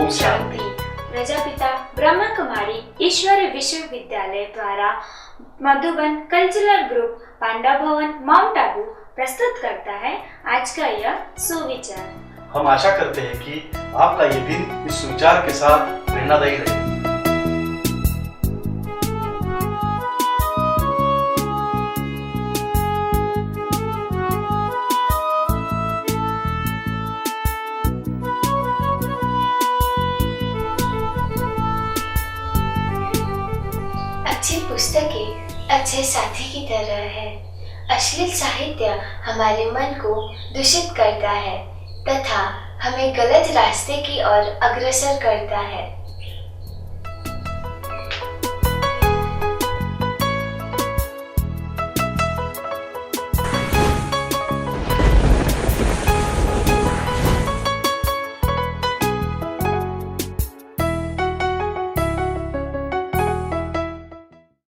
ओम शांति। प्रजापिता ब्रह्मा कुमारी ईश्वरी विश्वविद्यालय द्वारा Madhuban cultural group पांडा भवन माउंट आबू प्रस्तुत करता है आज का यह सुविचार। हम आशा करते हैं कि आपका ये दिन इस सुविचार के साथ प्रेरणादायी रहे। अच्छी पुस्तकें अच्छे साथी की तरह है। अश्लील साहित्य हमारे मन को दूषित करता है तथा हमें गलत रास्ते की ओर अग्रसर करता है।